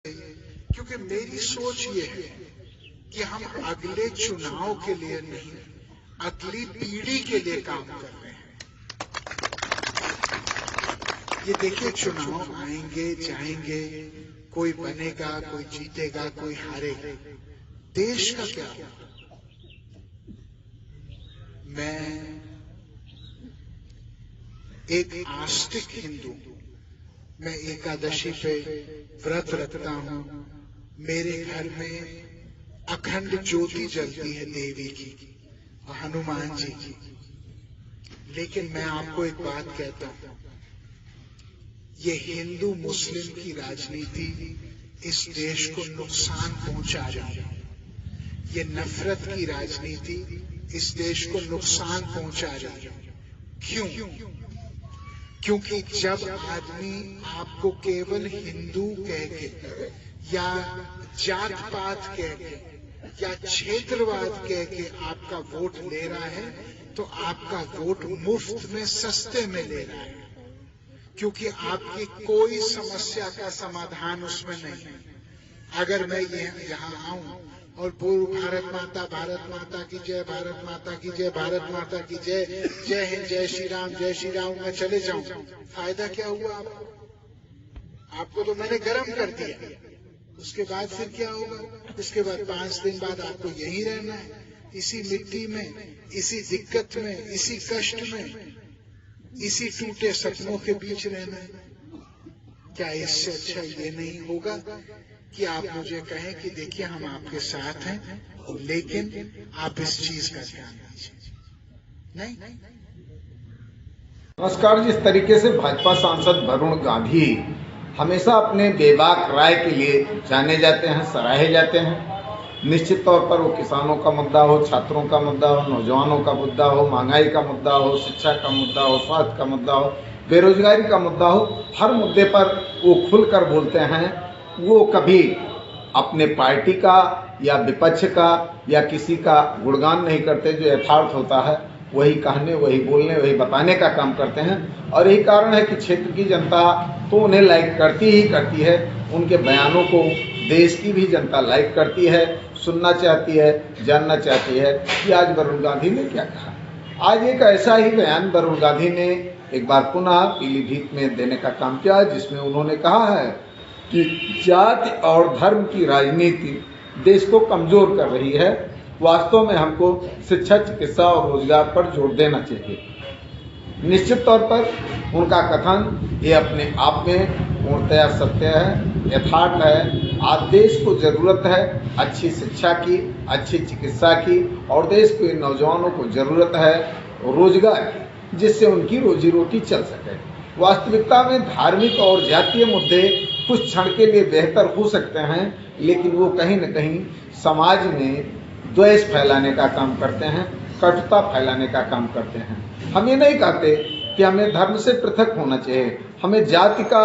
क्योंकि मेरी सोच ये है कि हम अगले चुनाव के लिए नहीं, अगली पीढ़ी के लिए काम कर रहे हैं। ये देखिए, चुनाव आएंगे जाएंगे, कोई बनेगा, कोई जीतेगा, कोई हारेगा, देश का क्या होगा? मैं एक आस्तिक हिंदू, मैं एकादशी पे व्रत रखता हूं। मेरे घर में अखंड ज्योति जलती है देवी की और हनुमान जी की। लेकिन मैं आपको एक बात कहता हूं, ये हिंदू मुस्लिम की राजनीति इस देश को नुकसान पहुंचा रही है। ये नफरत की राजनीति इस देश को नुकसान पहुंचा रही है। क्यों? क्योंकि जब आदमी आपको केवल हिंदू कह के या जात पात कह के या क्षेत्रवाद कह के आपका वोट ले रहा है, तो आपका वोट मुफ्त में सस्ते में ले रहा है, क्योंकि आपकी कोई समस्या का समाधान उसमें नहीं है। अगर मैं यहाँ आऊं और पूर्व भारत माता की जय, भारत माता की जय, भारत माता की जय, जय हिंद, जय श्री राम मैं चले जाऊं, फायदा क्या हुआ आपको? आपको तो मैंने गर्म कर दिया। उसके बाद फिर क्या होगा? उसके बाद 5 दिन बाद आपको यहीं रहना है, इसी मिट्टी में, इसी दिक्कत में, इसी कष्ट में, इसी टूटे सपनों के बीच रहना है। क्या इससे अच्छा ये नहीं होगा कि आप मुझे कहें कि देखिए हम आपके साथ हैं, लेकिन आप इस चीज का ध्यान दीजिए? नहीं। नमस्कार। जिस तरीके से भाजपा सांसद वरुण गांधी हमेशा अपने बेबाक राय के लिए जाने जाते हैं, सराहे जाते हैं, निश्चित तौर पर वो किसानों का मुद्दा हो, छात्रों का मुद्दा हो, नौजवानों का मुद्दा हो, महंगाई का मुद्दा हो, शिक्षा का मुद्दा हो, स्वास्थ्य का मुद्दा हो, बेरोजगारी का मुद्दा हो, हर मुद्दे पर वो खुलकर बोलते हैं। वो कभी अपने पार्टी का या विपक्ष का या किसी का गुणगान नहीं करते। जो यथार्थ होता है वही कहने, वही बोलने, वही बताने का काम करते हैं। और यही कारण है कि क्षेत्र की जनता तो उन्हें लाइक करती ही करती है। उनके बयानों को देश की भी जनता लाइक करती है, सुनना चाहती है, जानना चाहती है कि आज वरुण गांधी ने क्या कहा। आज एक ऐसा ही बयान वरुण गांधी ने एक बार पुनः पीलीभीत में देने का काम किया, जिसमें उन्होंने कहा है कि जाति और धर्म की राजनीति देश को कमजोर कर रही है। वास्तव में हमको शिक्षा, चिकित्सा और रोजगार पर जोर देना चाहिए। निश्चित तौर पर उनका कथन ये अपने आप में पूर्णतया सत्य है, यथार्थ है। आज देश को जरूरत है अच्छी शिक्षा की, अच्छी चिकित्सा की, और देश के नौजवानों को जरूरत है रोजगार की, जिससे उनकी रोजी रोटी चल सके। वास्तविकता में धार्मिक और जातीय मुद्दे कुछ क्षण के लिए बेहतर हो सकते हैं, लेकिन वो कहीं न कहीं समाज में द्वेष फैलाने का काम करते हैं, कटुता फैलाने का काम करते हैं। हम ये नहीं कहते कि हमें धर्म से पृथक होना चाहिए, हमें जाति का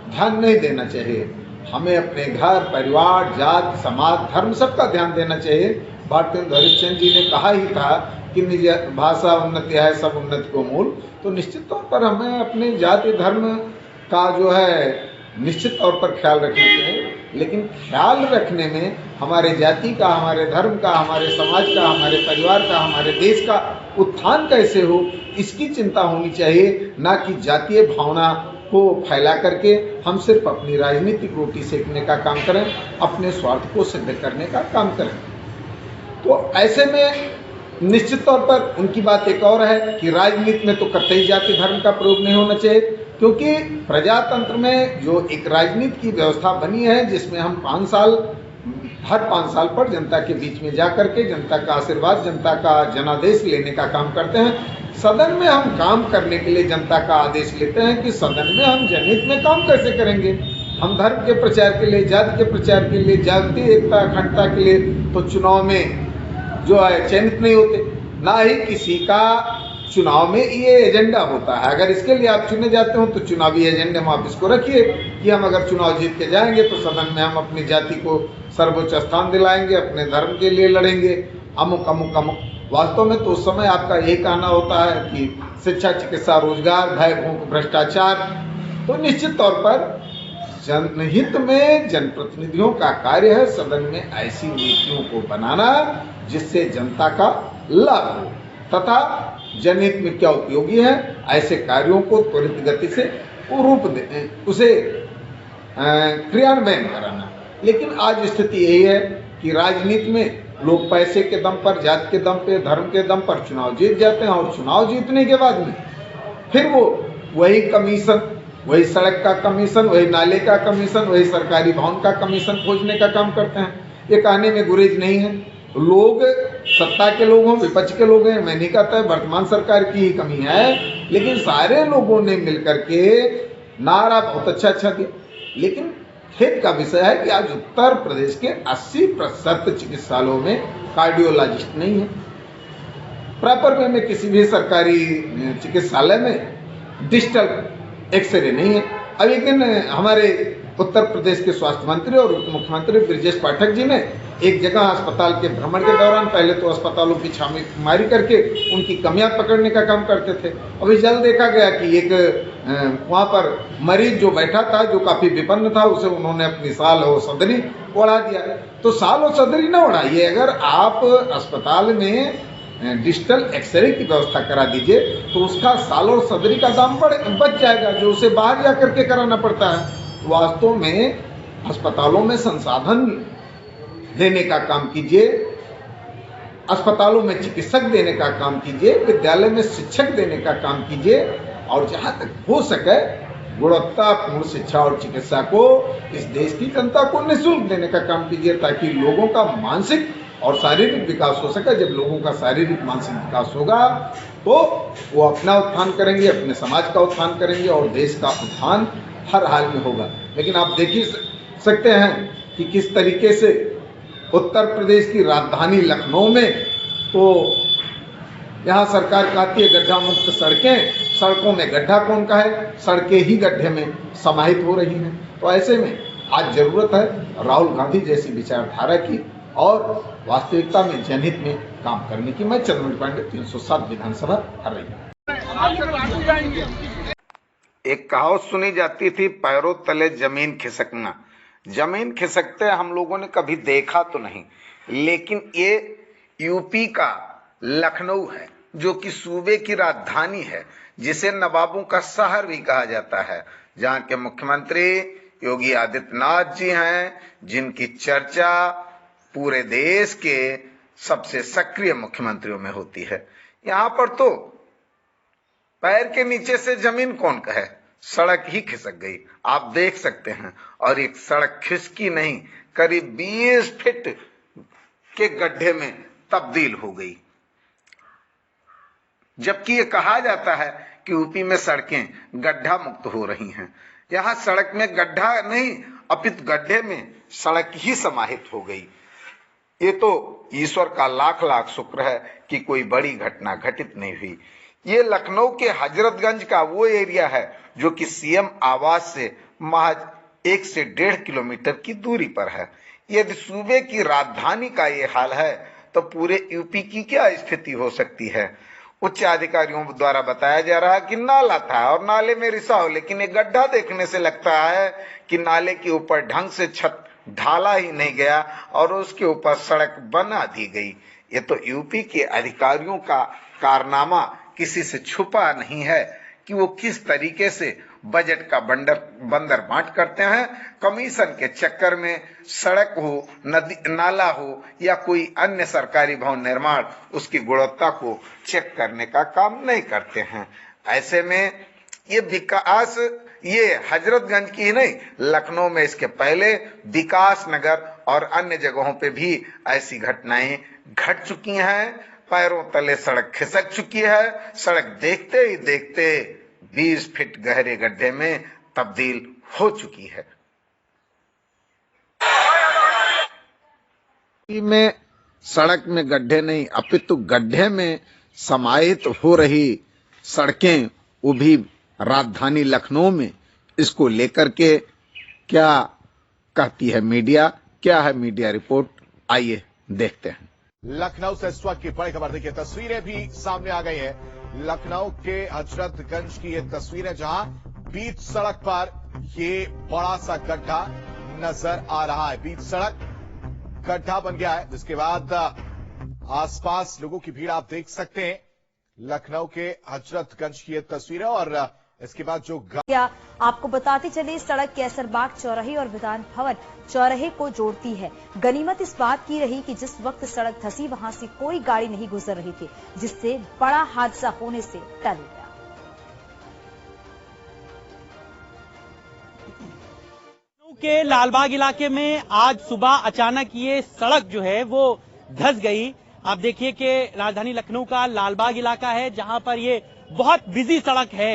ध्यान नहीं देना चाहिए। हमें अपने घर, परिवार, जात, समाज, धर्म सबका ध्यान देना चाहिए। भारतेंदु हरिश्चंद्र जी ने कहा ही था कि निज भाषा उन्नति है सब उन्नति को मूल। तो निश्चित तौर पर हमें अपने जाति धर्म का जो है निश्चित तौर पर ख्याल रखना चाहिए, लेकिन ख्याल रखने में हमारे जाति का, हमारे धर्म का, हमारे समाज का, हमारे परिवार का, हमारे देश का उत्थान कैसे हो, इसकी चिंता होनी चाहिए। ना कि जातीय भावना को फैला करके हम सिर्फ अपनी राजनीतिक रोटी सेकने का काम करें, अपने स्वार्थ को सिद्ध करने का काम करें। तो ऐसे में निश्चित तौर पर उनकी बात एक और है कि राजनीति में तो कतई जाति धर्म का प्रयोग नहीं होना चाहिए, क्योंकि प्रजातंत्र में जो एक राजनीति की व्यवस्था बनी है, जिसमें हम 5 साल, हर 5 साल पर जनता के बीच में जा करके जनता का आशीर्वाद, जनता का जनादेश लेने का काम करते हैं। सदन में हम काम करने के लिए जनता का आदेश लेते हैं कि सदन में हम जनहित में काम कैसे करेंगे। हम धर्म के प्रचार के लिए, जाति के प्रचार के लिए, जातीय एकता अखंडता के लिए तो चुनाव में जो है चयनित नहीं होते, ना ही किसी का चुनाव में ये एजेंडा होता है। अगर इसके लिए आप चुने जाते हो तो चुनावी एजेंडे में आप इसको रखिए कि हम अगर चुनाव जीत के जाएंगे तो सदन में हम अपनी जाति को सर्वोच्च स्थान दिलाएंगे, अपने धर्म के लिए लड़ेंगे, अमुक अमुक अमुक। वास्तव में तो उस समय आपका यही कहना होता है कि शिक्षा, चिकित्सा, रोजगार, भय, भूख, भ्रष्टाचार। तो निश्चित तौर पर जनहित में जनप्रतिनिधियों का कार्य है सदन में ऐसी नीतियों को बनाना जिससे जनता का लाभ हो तथा जनहित में क्या उपयोगी है ऐसे कार्यों को त्वरित गति से उसे क्रियान्वयन कराना। लेकिन आज स्थिति यही है कि राजनीति में लोग पैसे के दम पर, जात के दम पे, धर्म के दम पर चुनाव जीत जाते हैं और चुनाव जीतने के बाद में फिर वो वही कमीशन, वही सड़क का कमीशन, वही नाले का कमीशन, वही सरकारी भवन का कमीशन खोजने का काम करते हैं। ये कहने में गुरेज नहीं है। लोग सत्ता के लोग हों, विपक्ष के लोग हैं, मैं नहीं कहता वर्तमान सरकार की ही कमी है, लेकिन सारे लोगों ने मिलकर के नारा बहुत अच्छा दिया। लेकिन खेद का विषय है कि आज उत्तर प्रदेश के 80% चिकित्सालयों में कार्डियोलॉजिस्ट नहीं है। प्रॉपर वे में किसी भी सरकारी चिकित्सालय में डिजिटल एक्सरे नहीं है। अब एक दिन हमारे उत्तर प्रदेश के स्वास्थ्य मंत्री और उप मुख्यमंत्री ब्रजेश पाठक जी ने एक जगह अस्पताल के भ्रमण के दौरान पहले तो अस्पतालों की छापेमारी करके उनकी कमियां पकड़ने का काम करते थे। अभी जल्द देखा गया कि एक वहां पर मरीज जो बैठा था, जो काफी विपन्न था, उसे उन्होंने अपनी साल और सदरी उड़ा दिया। तो साल और सदरी न उड़ाइए, अगर आप अस्पताल में डिजिटल एक्सरे की व्यवस्था करा दीजिए तो उसका साल और सदरी का दाम बच जाएगा, जो उसे बाहर जा करके कराना पड़ता है। वास्तव में अस्पतालों में संसाधन देने का काम कीजिए, अस्पतालों में चिकित्सक देने का काम कीजिए, विद्यालय में शिक्षक देने का काम कीजिए और जहां तक हो सके गुणवत्तापूर्ण शिक्षा और चिकित्सा को इस देश की जनता को निःशुल्क देने का काम कीजिए, ताकि लोगों का मानसिक और शारीरिक विकास हो सके। जब लोगों का शारीरिक मानसिक विकास होगा तो वो अपना उत्थान करेंगे, अपने समाज का उत्थान करेंगे और देश का उत्थान हर हाल में होगा। लेकिन आप देख ही सकते हैं कि किस तरीके से उत्तर प्रदेश की राजधानी लखनऊ में तो यहाँ सरकार कहती है गड्ढा मुक्त सड़कें, सड़कों में गड्ढा कौन का है, सड़कें ही गड्ढे में समाहित हो रही हैं। तो ऐसे में आज जरूरत है राहुल गांधी जैसी विचारधारा की और वास्तविकता में जनहित में काम करने की। मैं चंद्रमणि पांडे, 307 विधानसभा हरियाणा। एक कहावत सुनी जाती थी, पैरों तले जमीन खिसकना। जमीन खिसकते हम लोगों ने कभी देखा तो नहीं, लेकिन ये यूपी का लखनऊ है जो कि सूबे की राजधानी है, जिसे नवाबों का शहर भी कहा जाता है, जहां के मुख्यमंत्री योगी आदित्यनाथ जी हैं, जिनकी चर्चा पूरे देश के सबसे सक्रिय मुख्यमंत्रियों में होती है। यहां पर तो पैर के नीचे से जमीन कौन कहे, सड़क ही खिसक गई, आप देख सकते हैं। और एक सड़क खिसकी नहीं, करीब 20 फीट के गड्ढे में तब्दील हो गई। जबकि ये कहा जाता है कि यूपी में सड़कें गड्ढा मुक्त हो रही हैं, यहां सड़क में गड्ढा नहीं अपितु गड्ढे में सड़क ही समाहित हो गई। ये तो ईश्वर का लाख लाख शुक्र है कि कोई बड़ी घटना घटित नहीं हुई। ये लखनऊ के हजरतगंज का वो एरिया है जो कि सीएम आवास से महज 1 से 1.5 किलोमीटर की दूरी पर है। यदि सूबे की राजधानी का ये हाल है तो पूरे यूपी की क्या स्थिति हो सकती है। उच्च अधिकारियों द्वारा बताया जा रहा है कि नाला था और नाले में रिसाव, लेकिन एक गड्ढा देखने से लगता है कि नाले के ऊपर ढंग से छत ढाला ही नहीं गया और उसके ऊपर सड़क बना दी गई। ये तो यूपी के अधिकारियों का कारनामा किसी से छुपा नहीं है कि वो किस तरीके से बजट का बंदर बांट करते हैं। कमीशन के चक्कर में सड़क हो, नदी नाला हो या कोई अन्य सरकारी भवन निर्माण, उसकी गुणवत्ता को चेक करने का काम नहीं करते हैं। ऐसे में ये विकास ये हजरतगंज की ही नहीं, लखनऊ में इसके पहले विकास नगर और अन्य जगहों पे भी ऐसी घटनाएं घट चुकी हैं। पैरों तले सड़क खिसक चुकी है, सड़क देखते ही देखते 20 फीट गहरे गड्ढे में तब्दील हो चुकी है। में सड़क में गड्ढे नहीं अपितु गड्ढे में समाहित हो रही सड़कें, वो भी राजधानी लखनऊ में, इसको लेकर के क्या कहती है मीडिया, क्या है मीडिया रिपोर्ट, आइए देखते हैं। लखनऊ से इस वक्त की बड़ी खबर देखिए, तस्वीरें भी सामने आ गई हैं। लखनऊ के हजरतगंज की ये तस्वीरें जहां बीच सड़क पर ये बड़ा सा गड्ढा नजर आ रहा है। बीच सड़क गड्ढा बन गया है, जिसके बाद आसपास लोगों की भीड़ आप देख सकते हैं। लखनऊ के हजरतगंज की ये तस्वीर है और इसके बाद जो क्या आपको बताते चले, सड़क कैसरबाग चौराहे और विधान भवन चौराहे को जोड़ती है। गनीमत इस बात की रही कि जिस वक्त सड़क धंसी वहां से कोई गाड़ी नहीं गुजर रही थी, जिससे बड़ा हादसा होने से टल गया। के लालबाग इलाके में आज सुबह अचानक ये सड़क जो है वो धंस गई। आप देखिए कि राजधानी लखनऊ का लालबाग इलाका है, जहां पर ये बहुत बिजी सड़क है।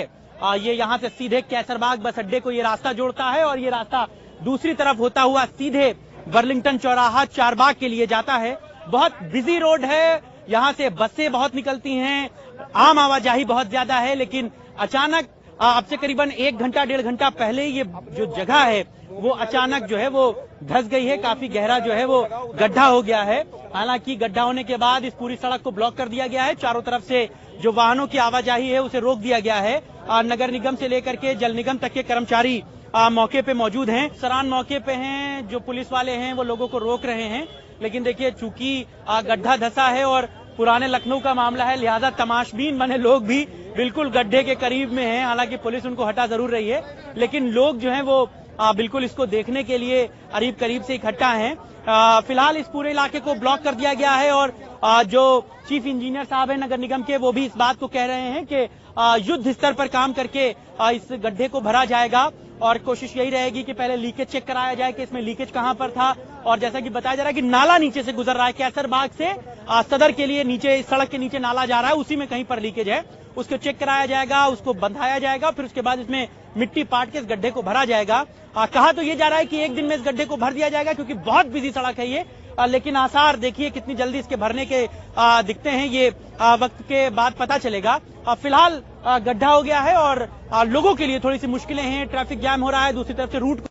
ये यहां से सीधे कैसरबाग बस अड्डे को ये रास्ता जोड़ता है और ये रास्ता दूसरी तरफ होता हुआ सीधे बर्लिंगटन चौराहा चारबाग के लिए जाता है। बहुत बिजी रोड है, यहां से बसें बहुत निकलती हैं, आम आवाजाही बहुत ज्यादा है। लेकिन अचानक अब से करीबन 1 घंटा 1.5 घंटा पहले ये जो जगह है वो अचानक जो है वो धंस गई है। काफी गहरा जो है वो गड्ढा हो गया है। हालांकि गड्ढा होने के बाद इस पूरी सड़क को ब्लॉक कर दिया गया है। चारों तरफ से जो वाहनों की आवाजाही है उसे रोक दिया गया है। नगर निगम से लेकर के जल निगम तक के कर्मचारी मौके पे मौजूद हैं। सरान मौके पे हैं, जो पुलिस वाले हैं वो लोगों को रोक रहे हैं। लेकिन देखिए, चूंकि गड्ढा धंसा है और पुराने लखनऊ का मामला है, लिहाजा तमाशबीन बने लोग भी बिल्कुल गड्ढे के करीब में हैं। हालांकि पुलिस उनको हटा जरूर रही है, लेकिन लोग जो हैं वो बिल्कुल इसको देखने के लिए करीब से इकट्ठा हैं। फिलहाल इस पूरे इलाके को ब्लॉक कर दिया गया है और जो चीफ इंजीनियर साहब हैं नगर निगम के, वो भी इस बात को कह रहे हैं कि युद्ध स्तर पर काम करके इस गड्ढे को भरा जाएगा और कोशिश यही रहेगी कि पहले लीकेज चेक कराया जाए कि इसमें लीकेज कहां पर था। और जैसा कि बताया जा रहा है कि नाला नीचे से गुजर रहा है, कैसरबाग से सदर के लिए नीचे सड़क के नीचे नाला जा रहा है, उसी में कहीं पर लीकेज है। उसको चेक कराया जाएगा, उसको बंधाया जाएगा, फिर उसके बाद इसमें मिट्टी पाट के इस गड्ढे को भरा जाएगा। कहा तो ये जा रहा है कि 1 दिन में इस गड्ढे को भर दिया जाएगा, क्योंकि बहुत बिजी सड़क है ये। लेकिन आसार देखिए कितनी जल्दी इसके भरने के दिखते हैं, ये वक्त के बाद पता चलेगा। फिलहाल गड्ढा हो गया है और लोगों के लिए थोड़ी सी मुश्किलें हैं। ट्रैफिक जाम हो रहा है, दूसरी तरफ से रूट